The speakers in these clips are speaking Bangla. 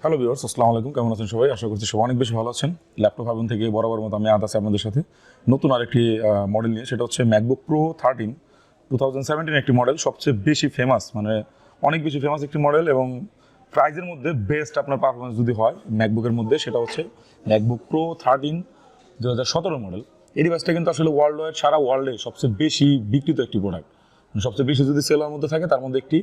হ্যালো ভিউয়ার্স, আসসালামু আলাইকুম। কেমন আছেন সবাই? আশা করছি সবাই অনেক বেশি ভালো আছেন। ল্যাপটপ হাবন থেকে বরাবর মতো আমি আছি আপনাদের সাথে নতুন আরেকটি মডেল নিয়ে। সেটা হচ্ছে ম্যাকবুক প্রো 13 2017 একটি মডেল, সবচেয়ে বেশি ফেমাস, মানে অনেক বেশি ফেমাস একটি মডেল এবং প্রাইজের মধ্যে বেস্ট আপনার পারফরমেন্স যদি হয় ম্যাকবুকের মধ্যে, সেটা হচ্ছে ম্যাকবুক প্রো 13 2017 মডেল। এই ডিভাইসটা কিন্তু আসলে ওয়ার্ল্ড ওয়াইড, সারা ওয়ার্ল্ডে সবচেয়ে বেশি বিক্রিত একটি প্রোডাক্ট, সবচেয়ে বেশি যদি সেলার মধ্যে থাকে তার মধ্যে একটি।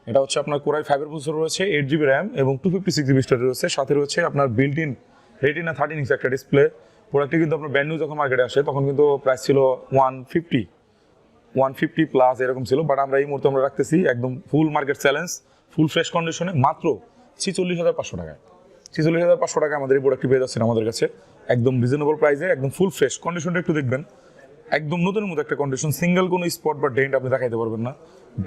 এটা হচ্ছে আপনার কোরাই 5 এর প্রসেসর রয়েছে, 8GB র্যাম এবং 256GB স্টোরেজ রয়েছে। সাথে রয়েছে আপনার বিল্ট ইন রেটিনা 13 ইঞ্চ একটা ডিসপ্লে। প্রোডাক্টটি কিন্তু আপনার ব্র্যান্ড নিউ যখন মার্কেটে আসে তখন কিন্তু প্রাইস ছিল 150 প্লাস এরকম ছিল, বাট আমরা এই মুহূর্তে আমরা রাখতেছি একদম ফুল মার্কেট চ্যালেঞ্জ, ফুল ফ্রেশ কন্ডিশনে মাত্র 46,500 টাকায়। 46,500 টাকায় আমাদের এই প্রোডাক্টটি পেয়ে যাচ্ছেন আমাদের কাছে একদম রিজনেবল প্রাইসে, একদম ফুল ফ্রেশ। কন্ডিশনটা একটু দেখবেন, একদম নতুনের মতো একটা কন্ডিশন, সিঙ্গেল কোনো স্পট বা ডেন্ট আপনি দেখাইতে পারবেন না,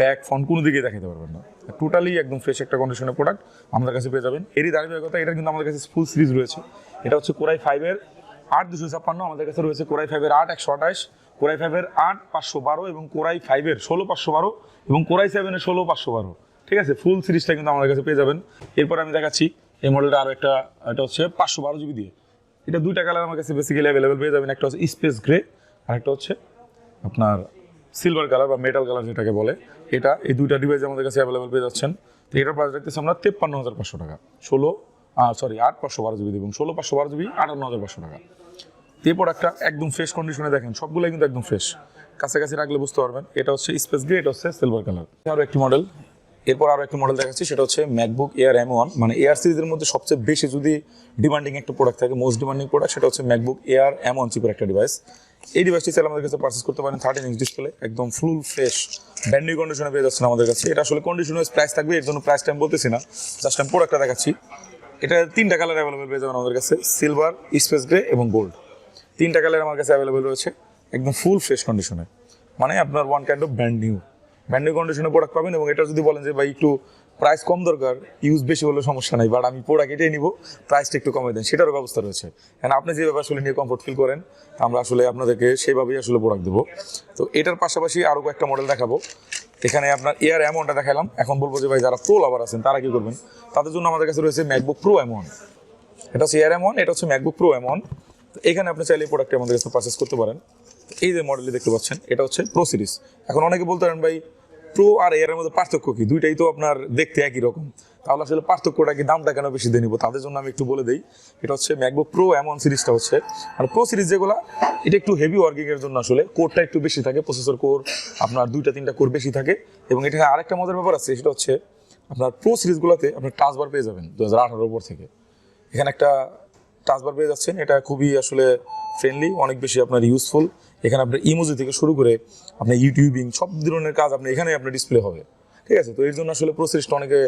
ব্যাক ফ্রন্ট কোনো দিকেই দেখাইতে পারবেন না, টোটালি একদম ফ্রেশ একটা কন্ডিশনের প্রোডাক্ট আমাদের কাছে পেয়ে যাবেন। এরই ধারাবাহিকতা এটা কিন্তু আমাদের কাছে ফুল সিরিজ রয়েছে। এটা হচ্ছে কোরাই 5 এর 8 256, আমাদের কাছে রয়েছে কোরাই 5 এর 8 128, কোরাই 5 এর 8 512 এবং কোরাই 5 এর 16 512 এবং কোরাই 7 এর 16 512। ঠিক আছে, ফুল সিরিজটা কিন্তু আমাদের কাছে পেয়ে যাবেন। এরপর আমি দেখাচ্ছি এই মডেলটা আরও একটা, এটা হচ্ছে 512GB দিয়ে। এটা দুইটা কালার আমার কাছে বেসিক্যালি অ্যাভেলেবেল পেয়ে যাবেন, একটা হচ্ছে স্পেস গ্রে আর একটা হচ্ছে আপনার সিলভার কালার বা মেটাল কালার যেটাকে বলে। এটা এই দুইটা ডিভাইস আমাদের কাছে অ্যাভেলেবেল পেয়ে যাচ্ছেন। তো এটার প্রাইস রাখতেছি আমরা 53,500 টাকা, 8 512GB এবং 16 512GB 58,500 টাকা। এই প্রোডাক্টটা একদম ফ্রেশ কন্ডিশনে দেখেন, সবগুলোই কিন্তু একদম ফ্রেশ, কাছাকাছি রাখলে বুঝতে পারবেন। এটা হচ্ছে স্পেস গ্রে, এটা হচ্ছে সিলভার কালার। আরও একটি মডেল, এরপর আরও একটি মডেল দেখাচ্ছি, সেটা হচ্ছে ম্যাকবুক এয়ার M1, মানে এয়ার সিরিজের মধ্যে সবচেয়ে বেশি যদি ডিমান্ডিং একটা প্রোডাক্ট থাকে, মোস্ট ডিমান্ডিং প্রোডাক্ট, সেটা হচ্ছে ম্যাকবুক এয়ার M1 চিপের একটা ডিভাইস। এই ডিভাইসটি চাইলে আমাদের কাছে পারচেস করতে পারেন 13 ইঞ্চ ডিসপ্লে, একদম ফুল ফ্রেশ ব্র্যান্ড নিউ কন্ডিশনে পেয়ে যাচ্ছেন আমাদের কাছে। এটা আসলে কন্ডিশন ওয়াইজ প্রাইস থাকবে, এর জন্য প্রাইসটা আমি বলতেছি না, জাস্ট আমি প্রোডাক্টটা দেখাচ্ছি। এটা তিনটা কালার অ্যাভেলেবেল পেয়ে যাবেন আমাদের কাছে, সিলভার, স্পেস গ্রে এবং গোল্ড। তিনটা কালার আমার কাছে অ্যাভেলেবেল রয়েছে, একদম ফুল ফ্রেশ কন্ডিশনে, মানে আপনার one kind of brand new কন্ডিশনে প্রোডাক্ট পাবেন। এবং এটা যদি বলেন যে ভাই একটু প্রাইস কম দরকার, ইউজ বেশি হলে সমস্যা নাই, বাট আমি প্রোডাক্ট এটাই নিব, প্রাইসটা একটু কমে দেন, সেটারও ব্যবস্থা রয়েছে। কারণ আপনি যেভাবে আসলে নিয়ে কমফোর্ট ফিল করেন, আমরা আসলে আপনাদেরকে সেভাবেই আসলে প্রোডাক্ট দেবো। তো এটার পাশাপাশি আরও কয়েকটা মডেল দেখাবো। এখানে আপনার এয়ার M1টা দেখালাম, এখন বলবো যে ভাই যারা প্রো লাভার আছেন তারা কি করবেন, তাদের জন্য আমাদের কাছে রয়েছে ম্যাকবুক প্রো M1। এটা হচ্ছে এয়ার M1, এটা হচ্ছে ম্যাকবুক প্রো M1। এখানে আপনি চাইলে এই প্রোডাক্টটি আমাদের কাছে পারচেস করতে পারেন। এই যে মডেলটি দেখতে পাচ্ছেন, এটা হচ্ছে প্রো সিরিজ। এখন অনেকে বলতে পারেন ভাই প্রো আর এয়ারের মধ্যে পার্থক্য কি, দুইটাই তো আপনার দেখতে একই রকম, তাহলে আসলে পার্থক্যটা কি, দামটা কেন বেশি দিয়ে নিব? তাদের জন্য আমি একটু বলে দিই, এটা হচ্ছে ম্যাকবুক প্রো M1 সিরিজটা হচ্ছে, আর প্রো সিরিজ যেগুলো, এটা একটু হেভি ওয়ার্কিং এর জন্য আসলে কোরটা একটু বেশি থাকে, প্রসেসর কোর আপনার 2-3টা কোর বেশি থাকে। এবং এটা আরেকটা মজার ব্যাপার আছে, সেটা হচ্ছে আপনার প্রো সিরিজগুলোতে আপনার টাচবার পেয়ে যাবেন 2018 পর থেকে। এখানে একটা টাচবার পেয়ে যাচ্ছেন, এটা খুবই আসলে ফ্রেন্ডলি, অনেক বেশি আপনার ইউজফুল। এখানে আপনার ইমোজি থেকে শুরু করে আপনার ইউটিউবিং সব ধরনের কাজ আপনি এখানে আপনার ডিসপ্লে হবে। ঠিক আছে, তো এর জন্য আসলে প্রো সিরিজটা অনেকে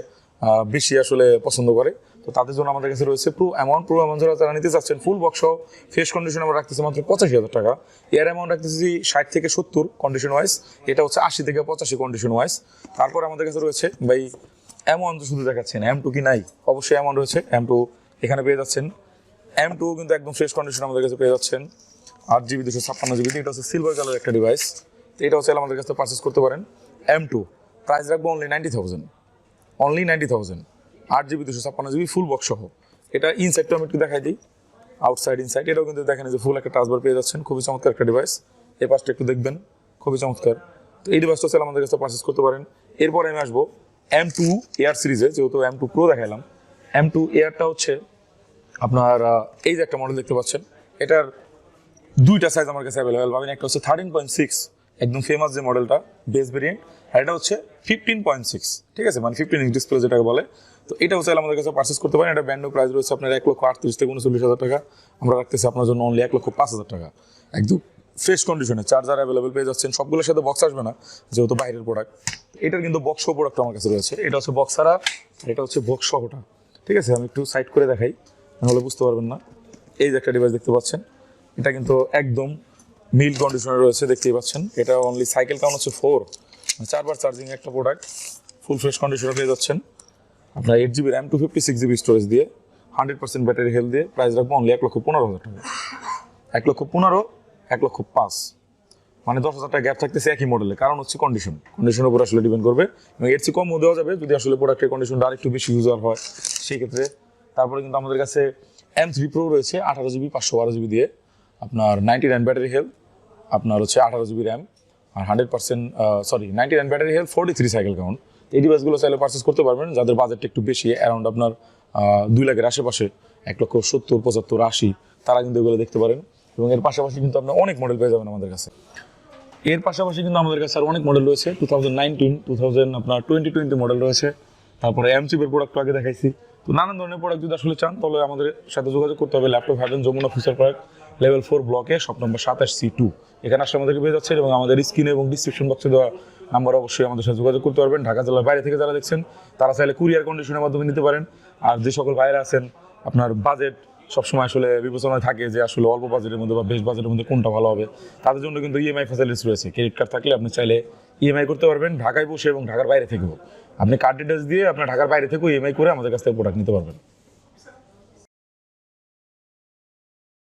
বেশি আসলে পছন্দ করে। তো তাদের জন্য আমাদের কাছে রয়েছে প্রো M1 যারা নিতে চাচ্ছেন ফুল বক্স ফ্রেশ কন্ডিশন আমরা রাখতেছি মাত্র 85,000 টাকা। এয়ার M1 রাখতেছি 60 থেকে 70 কন্ডিশন ওয়াইজ, এটা হচ্ছে 80 থেকে 85 কন্ডিশন ওয়াইজ। তারপর আমাদের কাছে রয়েছে ভাই M1 তো শুধু দেখাচ্ছেন, M2 কি নাই? অবশ্যই M1 রয়েছে, M2 এখানে পেয়ে যাচ্ছেন। M2 কিন্তু একদম ফ্রেশ কন্ডিশন আমাদের কাছে পেয়ে যাচ্ছেন, 8GB 256GB। এটা হচ্ছে সিলভার কালার একটা ডিভাইস, তো এটা হচ্ছে আমাদের কাছে পারচেস করতে পারেন। M2 প্রাইস রাখবো only 90,000, only 90,000, 8GB 256GB full box সহ। এটা ইনসাইডটা আমি একটু দেখাই দিই, আউটসাইড ইনসাইড, এটাও কিন্তু দেখেন যে ফুল একটা টাচবার পেয়ে যাচ্ছেন, খুবই চমৎকার একটা ডিভাইস। এই পাশটা একটু দেখবেন, খুবই চমৎকার। তো এই ডিভাইসটা হচ্ছে আমাদের কাছে পারচেস করতে পারেন। এরপরে আমি আসবো M2 এয়ার সিরিজে, যেহেতু M2 প্রো দেখাইলাম, M2 এয়ারটা হচ্ছে আপনার এই যে একটা মডেল দেখতে পাচ্ছেন, এটার দুইটা সাইজ আমার কাছে অ্যাভেলেবেল পাবেন। একটা হচ্ছে 13.6, একদম ফেমাস যে মডেলটা, বেস ভেরিয়েন্ট, আর এটা হচ্ছে 15.6। ঠিক আছে, মানে 15 ইঞ্চ ডিসপ্লে যেটাকে বলে। তো এটা হচ্ছে আমাদের কাছে পারচেস করতে পারেন। এটা ব্র্যান্ড নিউ প্রাইস রয়েছে আপনার 1,38,000 থেকে 39,000 টাকা। আমরা রাখতেছি আপনার জন্য অনলি 1,05,000 টাকা, একদম ফ্রেশ কন্ডিশনে। চার্জার অ্যাভেলেবেল পেয়ে যাচ্ছেন, সবগুলোর সাথে বক্স আসবে না যেহেতু বাইরের প্রোডাক্ট। এটার কিন্তু বক্স সহ প্রোডাক্ট আমার কাছে রয়েছে, এটা হচ্ছে বক্স ছাড়া, এটা হচ্ছে বক্স সহটা। ঠিক আছে, আমি একটু সাইড করে দেখাই, নাহলে বুঝতে পারবেন না। এই যে একটা ডিভাইস দেখতে পাচ্ছেন, এটা কিন্তু একদম মিল কন্ডিশনে রয়েছে, দেখতেই পাচ্ছেন। এটা অনলি সাইকেল কাউন্ট হচ্ছে 4, 4বার চার্জিং একটা প্রোডাক্ট, ফুল ফ্রেশ কন্ডিশনে পেয়ে যাচ্ছেন আপনার 8GB র্যাম 256GB স্টোরেজ দিয়ে, 100% ব্যাটারি হেলথ দিয়ে। প্রাইস রাখবো অনলি 1,15,000 টাকা, 1,15,000, 1,05,000, মানে 10,000 টাকা গ্যাপ থাকতেছে একই মডেলে। কারণ হচ্ছে কন্ডিশনের উপর আসলে ডিপেন্ড করবে, এবং এর চেয়ে কমও দেওয়া যাবে যদি আসলে প্রোডাক্টের কন্ডিশনটা আরেকটু বেশি ইউজার হয়, সেই ক্ষেত্রে তারপরে কিন্তু আমাদের কাছে M3 Pro রয়েছে 18GB 512GB দিয়ে, আপনার 99 ব্যাটারি হেলথ, আপনার হচ্ছে 18GB র্যাম, আর 100% 99 ব্যাটারি হেলথ, 43 সাইকেল কাউন্ট। এই ডিভাইসগুলো চাইলে পারচেস করতে পারবেন যাদের বাজেটটা একটু বেশি, অ্যারাউন্ড আপনার 2 লাখের আশেপাশে, 1,70,000, 75,000, 80, তারা কিন্তু এগুলো দেখতে পারেন। এবং এর পাশাপাশি কিন্তু আপনার অনেক মডেল পেয়ে যাবেন আমাদের কাছে। এর পাশাপাশি কিন্তু আমাদের কাছে আর অনেক মডেল রয়েছে, 2019, আপনার 2020 মডেল রয়েছে। তারপরে M3 প্রোডাক্ট আগে দেখাইছি। তো নানান ধরনের প্রোডাক্ট যদি আসলে চান তাহলে আমাদের সাথে যোগাযোগ করতে হবে। ল্যাপটপ হাবেন যমুনা ফিচার পার্ক, লেভেল 4 ব্লকে, শপ নম্বর 27C2। এখানে আসলে আমাদেরকে পেয়ে যাচ্ছে, এবং আমাদের স্ক্রিনে এবং ডিসক্রিপশন বক্সে দেওয়া নাম্বার অবশ্যই আমাদের সাথে যোগাযোগ করতে পারবেন। ঢাকা জেলার বাইরে থেকে যারা দেখছেন তারা চাইলে কুরিয়ার কন্ডিশনের মাধ্যমে নিতে পারেন। আর যে সকল বাইরে আছেন, আপনার বাজেট সবসময় আসলে বিবেচনায় থাকে যে আসলে অল্প বাজেটের মধ্যে বা বেশ বাজেটের মধ্যে কোনটা ভালো হবে, তাদের জন্য কিন্তু ইএমআই ফ্যাসিলিটিস রয়েছে। ক্রেডিট কার্ড থাকলে আপনি চাইলে ইএমআই করতে পারবেন ঢাকায় বসে এবং ঢাকার বাইরে থেকেও। আপনি কার্ড ডিটেলস দিয়ে আপনার ঢাকার বাইরে থেকেও ইএমআই করে আমাদের কাছ থেকে প্রোডাক্ট নিতে পারবেন।